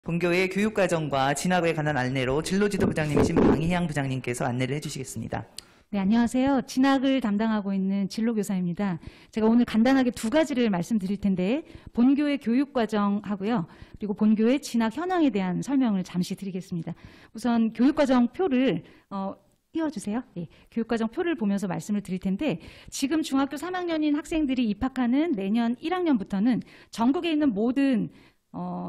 본교의 교육과정과 진학에 관한 안내로 진로지도 부장님이신 방희향 부장님께서 안내를 해주시겠습니다. 네, 안녕하세요. 진학을 담당하고 있는 진로교사입니다. 제가 오늘 간단하게 두 가지를 말씀드릴 텐데 본교의 교육과정하고요. 그리고 본교의 진학 현황에 대한 설명을 잠시 드리겠습니다. 우선 교육과정 표를 띄워주세요. 네, 교육과정 표를 보면서 말씀을 드릴 텐데 지금 중학교 3학년인 학생들이 입학하는 내년 1학년부터는 전국에 있는 모든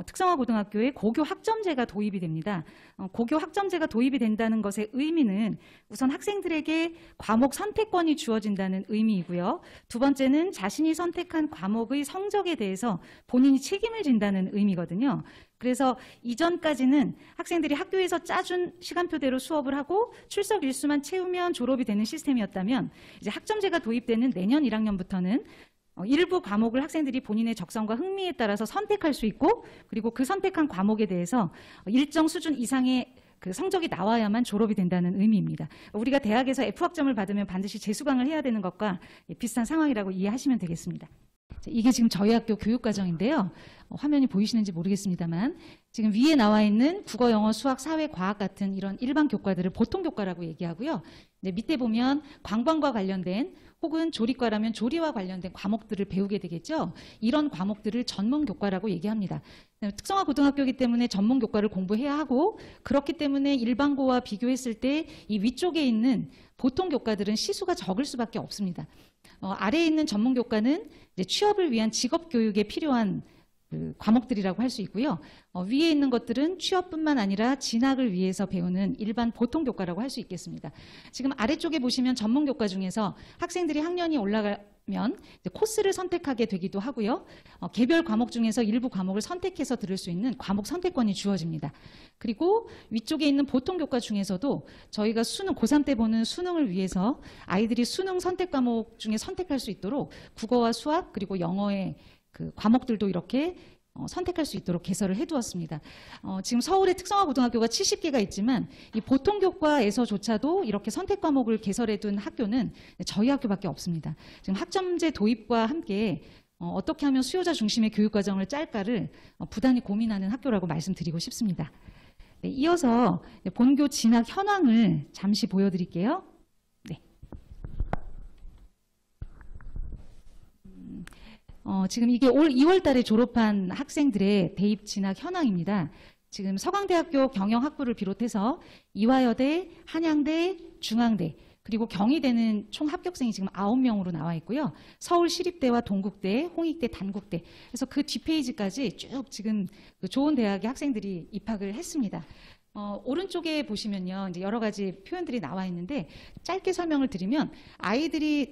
특성화 고등학교에 고교 학점제가 도입이 됩니다. 고교 학점제가 도입이 된다는 것의 의미는 우선 학생들에게 과목 선택권이 주어진다는 의미이고요. 두 번째는 자신이 선택한 과목의 성적에 대해서 본인이 책임을 진다는 의미거든요. 그래서 이전까지는 학생들이 학교에서 짜준 시간표대로 수업을 하고 출석 일수만 채우면 졸업이 되는 시스템이었다면 이제 학점제가 도입되는 내년 1학년부터는 일부 과목을 학생들이 본인의 적성과 흥미에 따라서 선택할 수 있고 그리고 그 선택한 과목에 대해서 일정 수준 이상의 그 성적이 나와야만 졸업이 된다는 의미입니다. 우리가 대학에서 F학점을 받으면 반드시 재수강을 해야 되는 것과 비슷한 상황이라고 이해하시면 되겠습니다. 이게 지금 저희 학교 교육과정인데요. 화면이 보이시는지 모르겠습니다만 지금 위에 나와 있는 국어, 영어, 수학, 사회, 과학 같은 이런 일반 교과들을 보통 교과라고 얘기하고요. 네, 밑에 보면 관광과 관련된 혹은 조리과라면 조리와 관련된 과목들을 배우게 되겠죠. 이런 과목들을 전문 교과라고 얘기합니다. 특성화 고등학교이기 때문에 전문 교과를 공부해야 하고 그렇기 때문에 일반고와 비교했을 때 이 위쪽에 있는 보통 교과들은 시수가 적을 수밖에 없습니다. 아래에 있는 전문 교과는 이제 취업을 위한 직업 교육에 필요한 그 과목들이라고 할 수 있고요. 위에 있는 것들은 취업뿐만 아니라 진학을 위해서 배우는 일반 보통 교과라고 할 수 있겠습니다. 지금 아래쪽에 보시면 전문 교과 중에서 학생들이 학년이 올라가면 이제 코스를 선택하게 되기도 하고요. 개별 과목 중에서 일부 과목을 선택해서 들을 수 있는 과목 선택권이 주어집니다. 그리고 위쪽에 있는 보통 교과 중에서도 저희가 수능, 고3 때 보는 수능을 위해서 아이들이 수능 선택 과목 중에 선택할 수 있도록 국어와 수학 그리고 영어의 그 과목들도 이렇게 선택할 수 있도록 개설을 해두었습니다. 지금 서울의 특성화 고등학교가 70개가 있지만 이 보통 교과에서조차도 이렇게 선택 과목을 개설해둔 학교는 저희 학교밖에 없습니다. 지금 학점제 도입과 함께 어떻게 하면 수요자 중심의 교육과정을 짤까를 부단히 고민하는 학교라고 말씀드리고 싶습니다. 네, 이어서 본교 진학 현황을 잠시 보여드릴게요. 네. 지금 이게 올 2월 달에 졸업한 학생들의 대입 진학 현황입니다. 지금 서강대학교 경영학부를 비롯해서 이화여대, 한양대, 중앙대, 그리고 경희대는 총 합격생이 지금 9명으로 나와 있고요. 서울시립대와 동국대, 홍익대, 단국대. 그래서 그 뒷페이지까지 쭉 지금 그 좋은 대학의 학생들이 입학을 했습니다. 오른쪽에 보시면요, 이제 여러 가지 표현들이 나와 있는데 짧게 설명을 드리면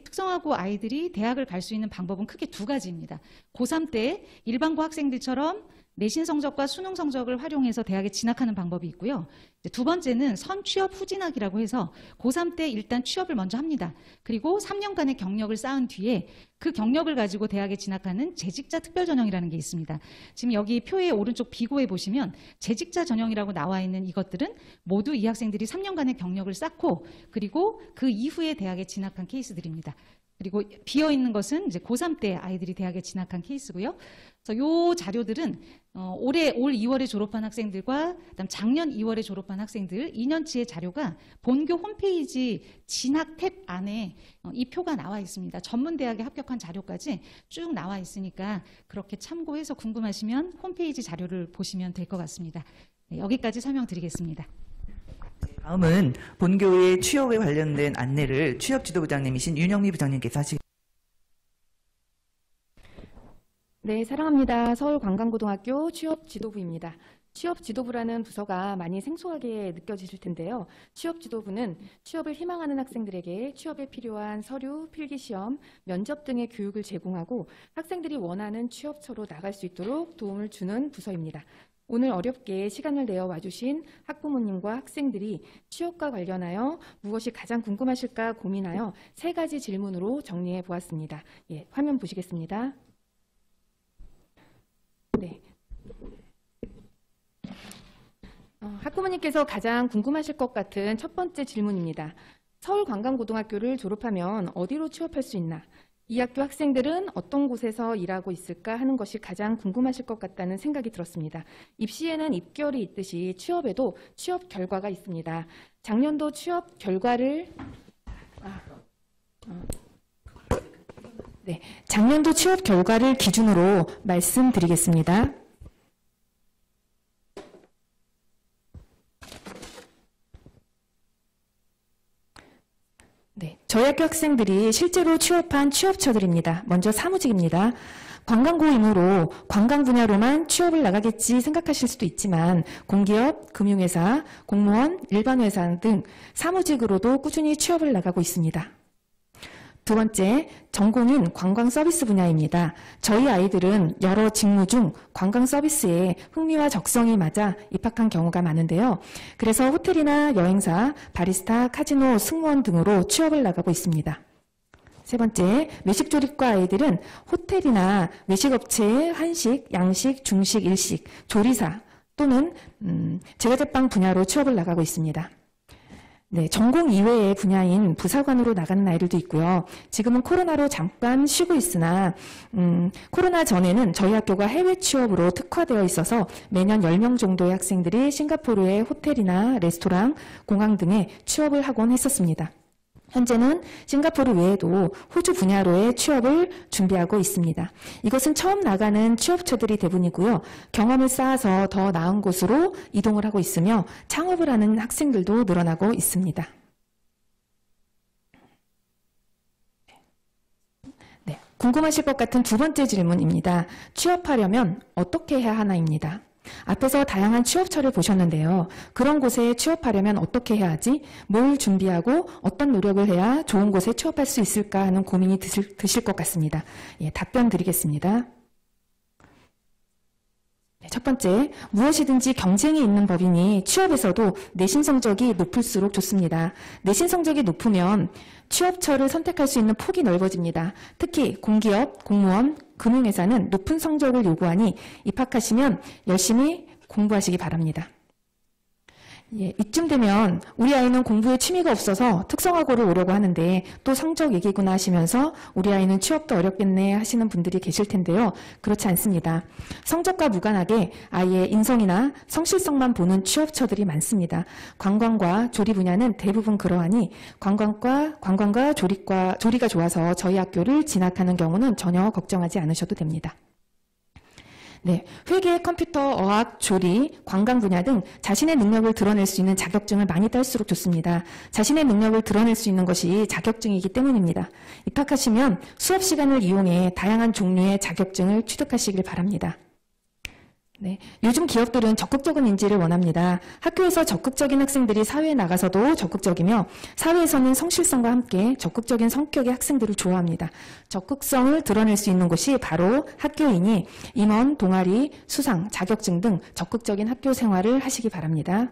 특성화고 아이들이 대학을 갈 수 있는 방법은 크게 두 가지입니다. 고3 때 일반고 학생들처럼 내신 성적과 수능 성적을 활용해서 대학에 진학하는 방법이 있고요. 두 번째는 선취업 후진학이라고 해서 고3 때 일단 취업을 먼저 합니다. 그리고 3년간의 경력을 쌓은 뒤에 그 경력을 가지고 대학에 진학하는 재직자 특별전형이라는 게 있습니다. 지금 여기 표의 오른쪽 비고에 보시면 재직자 전형이라고 나와 있는 이것들은 모두 이 학생들이 3년간의 경력을 쌓고 그리고 그 이후에 대학에 진학한 케이스들입니다. 그리고 비어있는 것은 이제 고3 때 아이들이 대학에 진학한 케이스고요. 그래서 이 자료들은 올 2월에 졸업한 학생들과 그다음 작년 2월에 졸업한 학생들 2년치의 자료가 본교 홈페이지 진학 탭 안에 이 표가 나와 있습니다. 전문대학에 합격한 자료까지 쭉 나와 있으니까 그렇게 참고해서 궁금하시면 홈페이지 자료를 보시면 될 것 같습니다. 네, 여기까지 설명드리겠습니다. 다음은 본교의 취업에 관련된 안내를 취업지도부장님이신 윤영미 부장님께서 하시겠습니다. 네, 사랑합니다. 서울관광고등학교 취업지도부입니다. 취업지도부라는 부서가 많이 생소하게 느껴지실 텐데요. 취업지도부는 취업을 희망하는 학생들에게 취업에 필요한 서류, 필기시험, 면접 등의 교육을 제공하고 학생들이 원하는 취업처로 나갈 수 있도록 도움을 주는 부서입니다. 오늘 어렵게 시간을 내어 와주신 학부모님과 학생들이 취업과 관련하여 무엇이 가장 궁금하실까 고민하여 3가지 질문으로 정리해 보았습니다. 예, 화면 보시겠습니다. 네. 학부모님께서 가장 궁금하실 것 같은 첫 번째 질문입니다. 서울관광고등학교를 졸업하면 어디로 취업할 수 있나? 이 학교 학생들은 어떤 곳에서 일하고 있을까 하는 것이 가장 궁금하실 것 같다는 생각이 들었습니다. 입시에는 입결이 있듯이 취업에도 취업 결과가 있습니다. 작년도 취업 결과를 작년도 취업 결과를 기준으로 말씀드리겠습니다. 저희 학교 학생들이 실제로 취업한 취업처들입니다. 먼저 사무직입니다. 관광고이므로 관광 분야로만 취업을 나가겠지 생각하실 수도 있지만 공기업, 금융회사, 공무원, 일반 회사 등 사무직으로도 꾸준히 취업을 나가고 있습니다. 두 번째, 전공인 관광 서비스 분야입니다. 저희 아이들은 여러 직무 중 관광 서비스에 흥미와 적성이 맞아 입학한 경우가 많은데요. 그래서 호텔이나 여행사, 바리스타, 카지노, 승무원 등으로 취업을 나가고 있습니다. 세 번째, 외식조리과 아이들은 호텔이나 외식업체의 한식, 양식, 중식, 일식, 조리사 또는 제과제빵 분야로 취업을 나가고 있습니다. 전공 이외의 분야인 부사관으로 나가는 아이들도 있고요. 지금은 코로나로 잠깐 쉬고 있으나 코로나 전에는 저희 학교가 해외 취업으로 특화되어 있어서 매년 10명 정도의 학생들이 싱가포르의 호텔이나 레스토랑, 공항 등에 취업을 하곤 했었습니다. 현재는 싱가포르 외에도 호주 분야로의 취업을 준비하고 있습니다. 이것은 처음 나가는 취업처들이 대부분이고요. 경험을 쌓아서 더 나은 곳으로 이동을 하고 있으며 창업을 하는 학생들도 늘어나고 있습니다. 궁금하실 것 같은 두 번째 질문입니다. 취업하려면 어떻게 해야 하나입니다. 앞에서 다양한 취업처를 보셨는데요. 그런 곳에 취업하려면 어떻게 해야 하지? 뭘 준비하고 어떤 노력을 해야 좋은 곳에 취업할 수 있을까 하는 고민이 드실 것 같습니다. 답변 드리겠습니다. 첫 번째, 무엇이든지 경쟁이 있는 법이니 취업에서도 내신 성적이 높을수록 좋습니다. 내신 성적이 높으면 취업처를 선택할 수 있는 폭이 넓어집니다. 특히 공기업, 공무원, 금융회사는 높은 성적을 요구하니 입학하시면 열심히 공부하시기 바랍니다. 이쯤 되면 우리 아이는 공부에 취미가 없어서 특성화고를 오려고 하는데 또 성적 얘기구나 하시면서 우리 아이는 취업도 어렵겠네 하시는 분들이 계실 텐데요. 그렇지 않습니다. 성적과 무관하게 아이의 인성이나 성실성만 보는 취업처들이 많습니다. 관광과 조리 분야는 대부분 그러하니 관광과 조리가 좋아서 저희 학교를 진학하는 경우는 전혀 걱정하지 않으셔도 됩니다. 회계, 컴퓨터, 어학, 조리, 관광 분야 등 자신의 능력을 드러낼 수 있는 자격증을 많이 딸수록 좋습니다. 자신의 능력을 드러낼 수 있는 것이 자격증이기 때문입니다. 입학하시면 수업 시간을 이용해 다양한 종류의 자격증을 취득하시길 바랍니다. 요즘 기업들은 적극적인 인재를 원합니다. 학교에서 적극적인 학생들이 사회에 나가서도 적극적이며 사회에서는 성실성과 함께 적극적인 성격의 학생들을 좋아합니다. 적극성을 드러낼 수 있는 곳이 바로 학교이니 임원, 동아리, 수상, 자격증 등 적극적인 학교 생활을 하시기 바랍니다.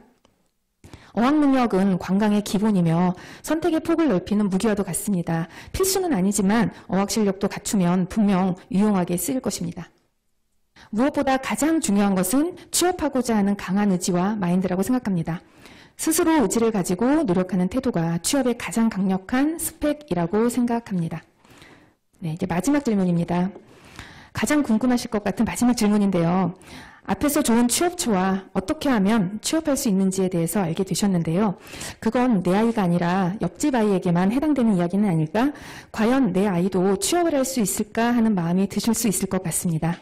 어학 능력은 관광의 기본이며 선택의 폭을 넓히는 무기와도 같습니다. 필수는 아니지만 어학 실력도 갖추면 분명 유용하게 쓰일 것입니다. 무엇보다 가장 중요한 것은 취업하고자 하는 강한 의지와 마인드라고 생각합니다. 스스로 의지를 가지고 노력하는 태도가 취업의 가장 강력한 스펙이라고 생각합니다. 이제 마지막 질문입니다. 가장 궁금하실 것 같은 마지막 질문인데요. 앞에서 좋은 취업처와 어떻게 하면 취업할 수 있는지에 대해서 알게 되셨는데요. 그건 내 아이가 아니라 옆집 아이에게만 해당되는 이야기는 아닐까? 과연 내 아이도 취업을 할 수 있을까 하는 마음이 드실 수 있을 것 같습니다.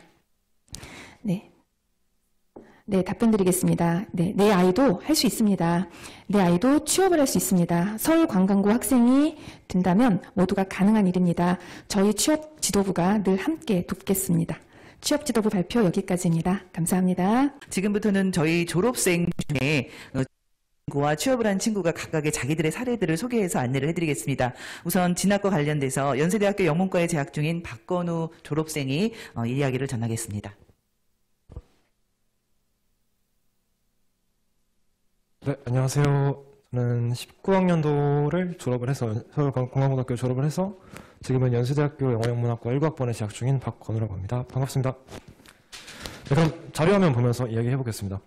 답변 드리겠습니다. 내 아이도 할 수 있습니다. 내 아이도 취업을 할 수 있습니다. 서울관광고 학생이 된다면 모두가 가능한 일입니다. 저희 취업 지도부가 늘 함께 돕겠습니다. 취업 지도부 발표 여기까지입니다. 감사합니다. 지금부터는 저희 졸업생 중에 친구와 취업을 한 친구가 각각의 자기들의 사례들을 소개해서 안내를 해드리겠습니다. 우선 진학과 관련돼서 연세대학교 영문과에 재학 중인 박건우 졸업생이 이야기를 전하겠습니다. 네, 안녕하세요. 저는 19학년도를 졸업을 해서 서울공항고등학교 졸업을 해서 지금은 연세대학교 영어영문학과 1학번에 재학 중인 박건우라고 합니다. 반갑습니다. 그럼 자료화면 보면서 이야기해 보겠습니다.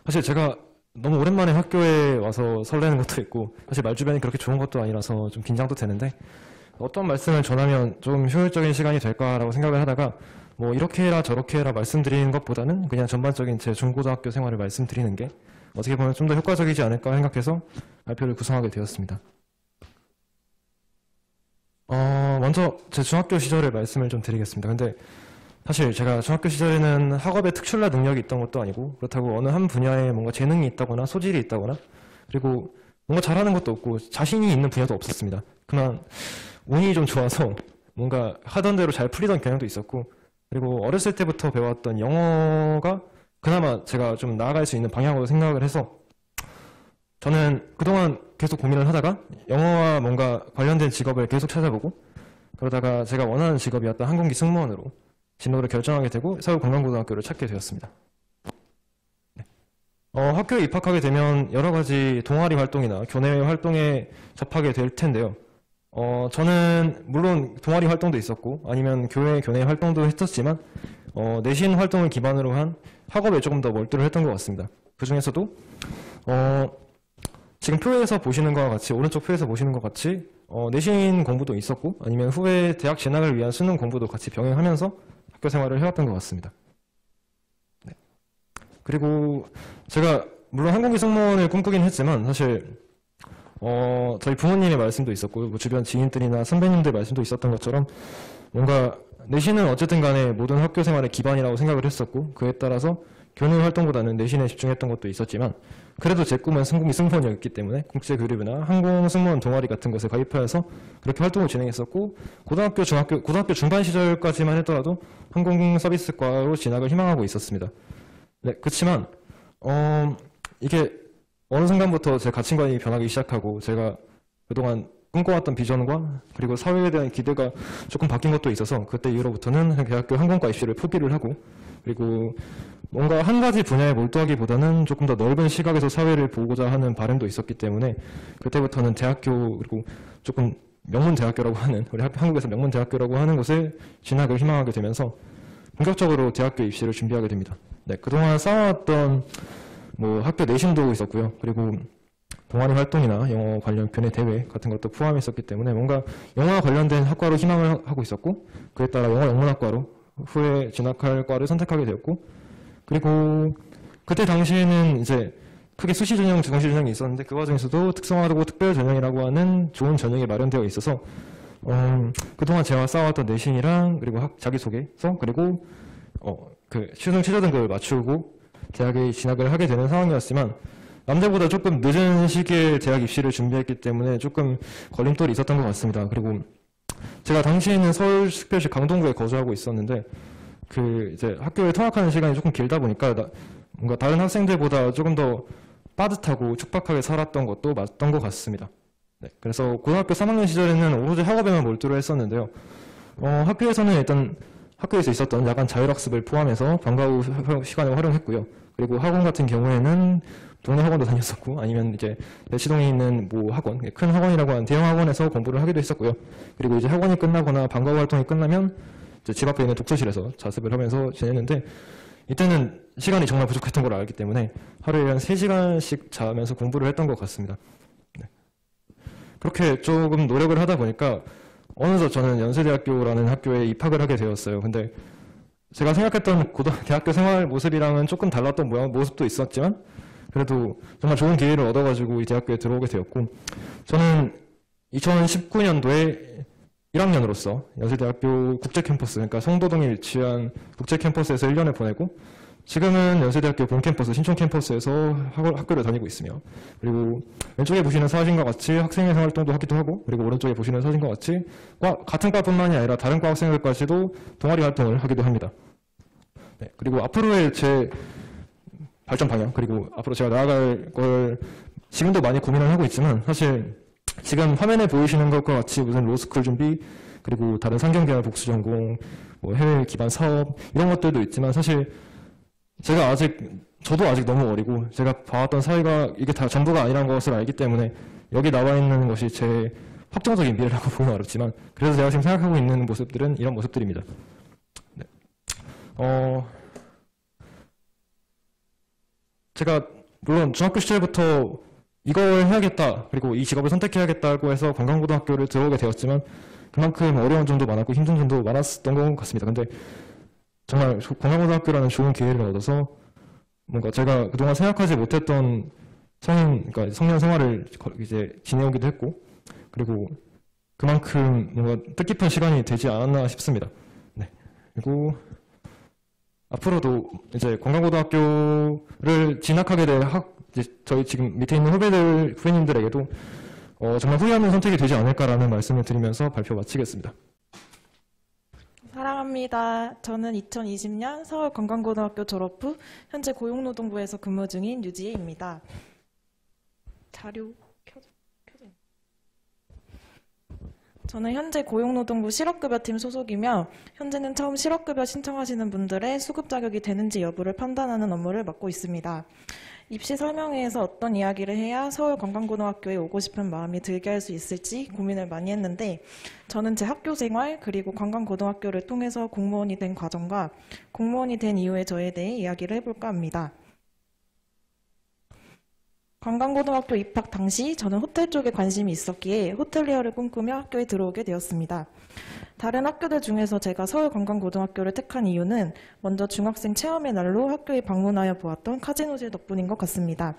사실 제가 너무 오랜만에 학교에 와서 설레는 것도 있고 사실 말주변이 그렇게 좋은 것도 아니라서 좀 긴장도 되는데 어떤 말씀을 전하면 좀 효율적인 시간이 될까라고 생각을 하다가 뭐 이렇게 해라 저렇게 해라 말씀드리는 것보다는 그냥 전반적인 제 중고등학교 생활을 말씀드리는 게 어떻게 보면 좀 더 효과적이지 않을까 생각해서 발표를 구성하게 되었습니다. 먼저 제 중학교 시절의 말씀을 좀 드리겠습니다. 근데 사실 제가 중학교 시절에는 학업에 특출난 능력이 있던 것도 아니고 그렇다고 어느 한 분야에 뭔가 재능이 있다거나 소질이 있다거나 그리고 뭔가 잘하는 것도 없고 자신이 있는 분야도 없었습니다. 그만 운이 좀 좋아서 뭔가 하던 대로 잘 풀리던 경향도 있었고 그리고 어렸을 때부터 배웠던 영어가 그나마 제가 좀 나아갈 수 있는 방향으로 생각을 해서 저는 그동안 계속 고민을 하다가 영어와 뭔가 관련된 직업을 계속 찾아보고 그러다가 제가 원하는 직업이었던 항공기 승무원으로 진로를 결정하게 되고 서울관광고등학교를 찾게 되었습니다. 학교에 입학하게 되면 여러 가지 동아리 활동이나 교내 활동에 접하게 될 텐데요. 저는 물론 동아리 활동도 있었고 아니면 교내 활동도 했었지만 내신 활동을 기반으로 한 학업에 조금 더 몰두를 했던 것 같습니다. 그 중에서도 지금 표에서 보시는 것과 같이 오른쪽 표에서 보시는 것 같이 내신 공부도 있었고 아니면 후에 대학 진학을 위한 수능 공부도 같이 병행하면서 학교 생활을 해왔던 것 같습니다. 네. 그리고 제가 물론 항공기 승무원을 꿈꾸긴 했지만 사실 저희 부모님의 말씀도 있었고 뭐 주변 지인들이나 선배님들 말씀도 있었던 것처럼 뭔가 내신은 어쨌든 간에 모든 학교 생활의 기반이라고 생각을 했었고 그에 따라서 교내 활동보다는 내신에 집중했던 것도 있었지만 그래도 제 꿈은 항공기 승무원이었기 때문에 국제교류부나 항공 승무원 동아리 같은 것에 가입하여서 그렇게 활동을 진행했었고 고등학교 중반 시절까지만 하더라도 항공 서비스과로 진학을 희망하고 있었습니다. 네, 그렇지만 이게 어느 순간부터 제 가치관이 변하기 시작하고 제가 그동안 꿈꿔왔던 비전과 그리고 사회에 대한 기대가 조금 바뀐 것도 있어서 그때 이후로부터는 대학교 항공과 입시를 포기를 하고 그리고 뭔가 한 가지 분야에 몰두하기보다는 조금 더 넓은 시각에서 사회를 보고자 하는 바람도 있었기 때문에 그때부터는 대학교 그리고 조금 명문대학교라고 하는 우리 한국에서 명문대학교라고 하는 곳에 진학을 희망하게 되면서 본격적으로 대학교 입시를 준비하게 됩니다. 네, 그동안 쌓아왔던 뭐 학교 내신도 있었고요. 그리고 동아리 활동이나 영어 관련 교내 대회 같은 것도 포함했었기 때문에 뭔가 영어와 관련된 학과로 희망을 하고 있었고 그에 따라 영어 영문학과로 후에 진학할 과를 선택하게 되었고 그리고 그때 당시에는 이제 크게 수시 전형, 정시 전형이 있었는데 그 과정에서도 특성화하고 특별 전형이라고 하는 좋은 전형이 마련되어 있어서 그동안 제가 쌓아왔던 내신이랑 그리고 자기소개서 그리고 그 수능 최저 등급을 맞추고 대학에 진학을 하게 되는 상황이었지만 남들보다 조금 늦은 시기에 대학 입시를 준비했기 때문에 조금 걸림돌이 있었던 것 같습니다. 그리고 제가 당시에는 서울특별시 강동구에 거주하고 있었는데 그 이제 학교에 통학하는 시간이 조금 길다 보니까 뭔가 다른 학생들보다 조금 더 빠듯하고 촉박하게 살았던 것도 맞던 것 같습니다. 네, 그래서 고등학교 3학년 시절에는 오로지 학업에만 몰두를 했었는데요. 학교에서는 일단 학교에서 있었던 야간 자율학습을 포함해서 방과 후 시간을 활용했고요. 그리고 학원 같은 경우에는 동네 학원도 다녔었고 아니면 이제 대치동에 있는 뭐 학원, 큰 학원이라고 하는 대형 학원에서 공부를 하기도 했었고요. 그리고 이제 학원이 끝나거나 방과 후 활동이 끝나면 이제 집 앞에 있는 독서실에서 자습을 하면서 지냈는데 이때는 시간이 정말 부족했던 걸 알기 때문에 하루에 한 3시간씩 자면서 공부를 했던 것 같습니다. 네. 그렇게 조금 노력을 하다 보니까 어느덧 저는 연세대학교라는 학교에 입학을 하게 되었어요. 근데 제가 생각했던 대학교 생활 모습이랑은 조금 달랐던 모습도 있었지만 그래도 정말 좋은 기회를 얻어가지고 이 대학교에 들어오게 되었고 저는 2019년도에 1학년으로서 연세대학교 국제캠퍼스 그러니까 성도동에 위치한 국제캠퍼스에서 1년을 보내고 지금은 연세대학교 본캠퍼스 신촌캠퍼스에서 학교를 다니고 있으며 그리고 왼쪽에 보시는 사진과 같이 학생회사 활동도 하기도 하고 그리고 오른쪽에 보시는 사진과 같이 같은 과뿐만이 아니라 다른 과 학생들까지도 동아리 활동을 하기도 합니다. 네, 그리고 앞으로의 제 발전 방향 그리고 앞으로 제가 나아갈 걸 지금도 많이 고민을 하고 있지만 사실 지금 화면에 보이시는 것과 같이 무슨 로스쿨 준비 그리고 다른 상경계열 복수 전공 뭐 해외 기반 사업 이런 것들도 있지만 사실 저도 아직 너무 어리고 제가 봐왔던 사회가 이게 다 전부가 아니라는 것을 알기 때문에 여기 나와 있는 것이 제 확정적인 미래라고 보면 어렵지만 그래서 제가 지금 생각하고 있는 모습들은 이런 모습들입니다. 네. 제가 물론 중학교 시절부터 이걸 해야겠다 그리고 이 직업을 선택해야겠다고 해서 관광고등학교를 들어오게 되었지만 그만큼 어려운 점도 많았고 힘든 점도 많았던 것 같습니다. 근데 정말 관광고등학교라는 좋은 기회를 얻어서 뭔가 제가 그동안 생각하지 못했던 그러니까 성년 생활을 이제 지내오기도 했고, 그리고 그만큼 뭔가 뜻깊은 시간이 되지 않았나 싶습니다. 네. 그리고 앞으로도 이제 관광고등학교를 진학하게 될 이제 저희 지금 밑에 있는 후배님들에게도 정말 후회하는 선택이 되지 않을까라는 말씀을 드리면서 발표 마치겠습니다. 사랑합니다. 저는 2020년 서울관광고등학교 졸업 후 현재 고용노동부에서 근무 중인 유지혜입니다. 자료 켜져. 저는 현재 고용노동부 실업급여팀 소속이며 현재는 처음 실업급여 신청하시는 분들의 수급 자격이 되는지 여부를 판단하는 업무를 맡고 있습니다. 입시 설명회에서 어떤 이야기를 해야 서울관광고등학교에 오고 싶은 마음이 들게 할 수 있을지 고민을 많이 했는데 저는 제 학교 생활 그리고 관광고등학교를 통해서 공무원이 된 과정과 공무원이 된 이후의 저에 대해 이야기를 해볼까 합니다. 관광고등학교 입학 당시 저는 호텔 쪽에 관심이 있었기에 호텔리어를 꿈꾸며 학교에 들어오게 되었습니다. 다른 학교들 중에서 제가 서울관광고등학교를 택한 이유는 먼저 중학생 체험의 날로 학교에 방문하여 보았던 카지노실 덕분인 것 같습니다.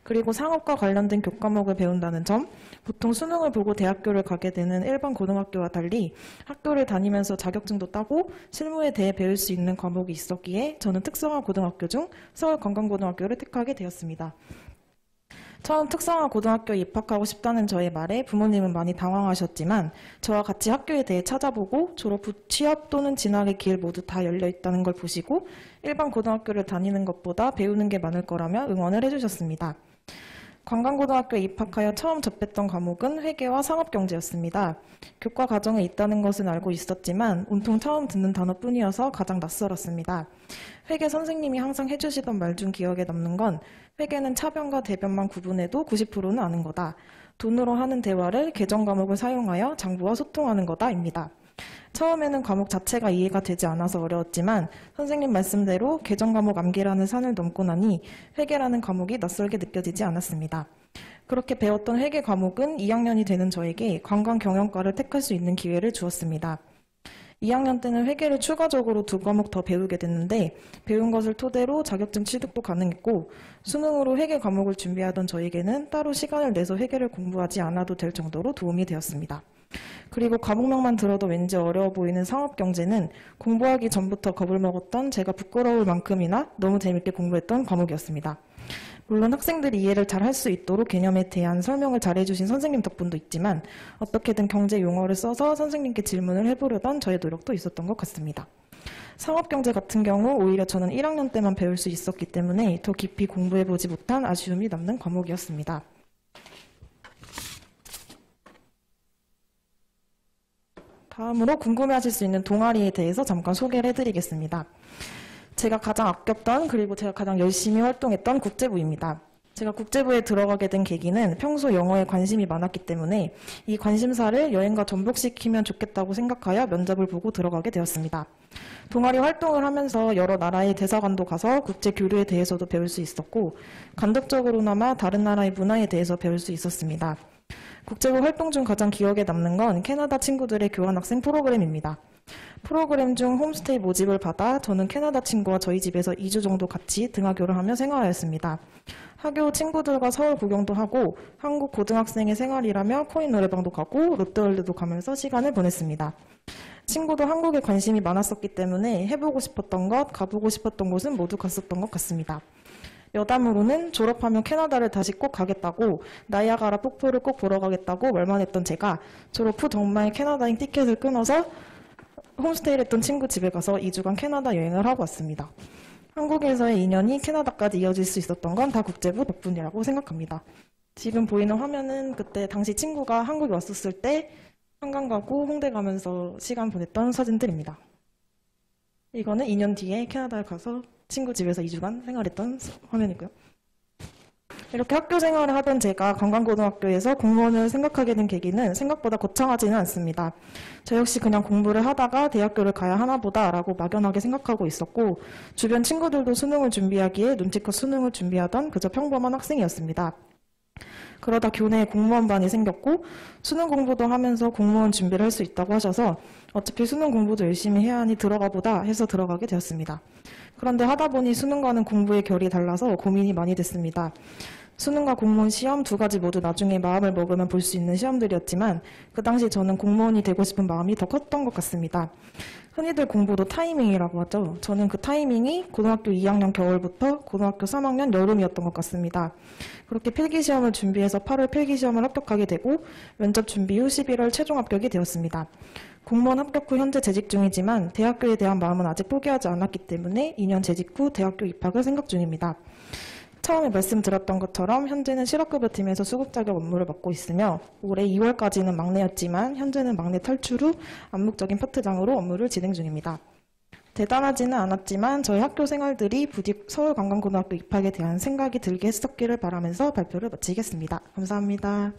그리고 상업과 관련된 교과목을 배운다는 점, 보통 수능을 보고 대학교를 가게 되는 일반 고등학교와 달리 학교를 다니면서 자격증도 따고 실무에 대해 배울 수 있는 과목이 있었기에 저는 특성화 고등학교 중 서울관광고등학교를 택하게 되었습니다. 처음 특성화 고등학교에 입학하고 싶다는 저의 말에 부모님은 많이 당황하셨지만 저와 같이 학교에 대해 찾아보고 졸업 후 취업 또는 진학의 길 모두 다 열려 있다는 걸 보시고 일반 고등학교를 다니는 것보다 배우는 게 많을 거라며 응원을 해주셨습니다. 관광고등학교에 입학하여 처음 접했던 과목은 회계와 상업경제였습니다. 교과 과정에 있다는 것은 알고 있었지만 온통 처음 듣는 단어뿐이어서 가장 낯설었습니다. 회계 선생님이 항상 해주시던 말 중 기억에 남는 건 회계는 차변과 대변만 구분해도 90%는 아는 거다. 돈으로 하는 대화를 계정 과목을 사용하여 장부와 소통하는 거다입니다. 처음에는 과목 자체가 이해가 되지 않아서 어려웠지만 선생님 말씀대로 계정 과목 암기라는 산을 넘고 나니 회계라는 과목이 낯설게 느껴지지 않았습니다. 그렇게 배웠던 회계 과목은 2학년이 되는 저에게 관광 경영과를 택할 수 있는 기회를 주었습니다. 2학년 때는 회계를 추가적으로 2과목 더 배우게 됐는데 배운 것을 토대로 자격증 취득도 가능했고 수능으로 회계 과목을 준비하던 저에게는 따로 시간을 내서 회계를 공부하지 않아도 될 정도로 도움이 되었습니다. 그리고 과목명만 들어도 왠지 어려워 보이는 상업경제는 공부하기 전부터 겁을 먹었던 제가 부끄러울 만큼이나 너무 재밌게 공부했던 과목이었습니다. 물론 학생들이 이해를 잘 할 수 있도록 개념에 대한 설명을 잘 해주신 선생님 덕분도 있지만 어떻게든 경제 용어를 써서 선생님께 질문을 해보려던 저의 노력도 있었던 것 같습니다. 상업경제 같은 경우 오히려 저는 1학년 때만 배울 수 있었기 때문에 더 깊이 공부해보지 못한 아쉬움이 남는 과목이었습니다. 다음으로 궁금해하실 수 있는 동아리에 대해서 잠깐 소개를 해드리겠습니다. 제가 가장 아꼈던 그리고 제가 가장 열심히 활동했던 국제부입니다. 제가 국제부에 들어가게 된 계기는 평소 영어에 관심이 많았기 때문에 이 관심사를 여행과 전복시키면 좋겠다고 생각하여 면접을 보고 들어가게 되었습니다. 동아리 활동을 하면서 여러 나라의 대사관도 가서 국제 교류에 대해서도 배울 수 있었고 간접적으로나마 다른 나라의 문화에 대해서 배울 수 있었습니다. 국제부 활동 중 가장 기억에 남는 건 캐나다 친구들의 교환학생 프로그램입니다. 프로그램 중 홈스테이 모집을 받아 저는 캐나다 친구와 저희 집에서 2주 정도 같이 등하교를 하며 생활하였습니다. 하교 친구들과 서울 구경도 하고 한국 고등학생의 생활이라며 코인 노래방도 가고 롯데월드도 가면서 시간을 보냈습니다. 친구도 한국에 관심이 많았었기 때문에 해보고 싶었던 것, 가보고 싶었던 곳은 모두 갔었던 것 같습니다. 여담으로는 졸업하면 캐나다를 다시 꼭 가겠다고 나이아가라 폭포를 꼭 보러 가겠다고 말만 했던 제가 졸업 후 정말 캐나다행 티켓을 끊어서 홈스테이를 했던 친구 집에 가서 2주간 캐나다 여행을 하고 왔습니다. 한국에서의 인연이 캐나다까지 이어질 수 있었던 건 다 국제부 덕분이라고 생각합니다. 지금 보이는 화면은 그때 당시 친구가 한국에 왔었을 때 한강 가고 홍대 가면서 시간 보냈던 사진들입니다. 이거는 2년 뒤에 캐나다에 가서 친구 집에서 2주간 생활했던 화면이고요. 이렇게 학교 생활을 하던 제가 관광고등학교에서 공무원을 생각하게 된 계기는 생각보다 거창하지는 않습니다. 저 역시 그냥 공부를 하다가 대학교를 가야 하나 보다라고 막연하게 생각하고 있었고 주변 친구들도 수능을 준비하기에 눈치껏 수능을 준비하던 그저 평범한 학생이었습니다. 그러다 교내에 공무원반이 생겼고 수능 공부도 하면서 공무원 준비를 할 수 있다고 하셔서 어차피 수능 공부도 열심히 해야 하니 들어가 보다 해서 들어가게 되었습니다. 그런데 하다 보니 수능과는 공부의 결이 달라서 고민이 많이 됐습니다. 수능과 공무원 시험 두 가지 모두 나중에 마음을 먹으면 볼 수 있는 시험들이었지만 그 당시 저는 공무원이 되고 싶은 마음이 더 컸던 것 같습니다. 흔히들 공부도 타이밍이라고 하죠. 저는 그 타이밍이 고등학교 2학년 겨울부터 고등학교 3학년 여름이었던 것 같습니다. 그렇게 필기시험을 준비해서 8월 필기시험을 합격하게 되고 면접 준비 후 11월 최종 합격이 되었습니다. 공무원 합격 후 현재 재직 중이지만 대학교에 대한 마음은 아직 포기하지 않았기 때문에 2년 재직 후 대학교 입학을 생각 중입니다. 처음에 말씀드렸던 것처럼 현재는 실업급여팀에서 수급 자격 업무를 맡고 있으며 올해 2월까지는 막내였지만 현재는 막내 탈출 후 암묵적인 파트장으로 업무를 진행 중입니다. 대단하지는 않았지만 저희 학교 생활들이 부디 서울관광고등학교 입학에 대한 생각이 들게 했었기를 바라면서 발표를 마치겠습니다. 감사합니다.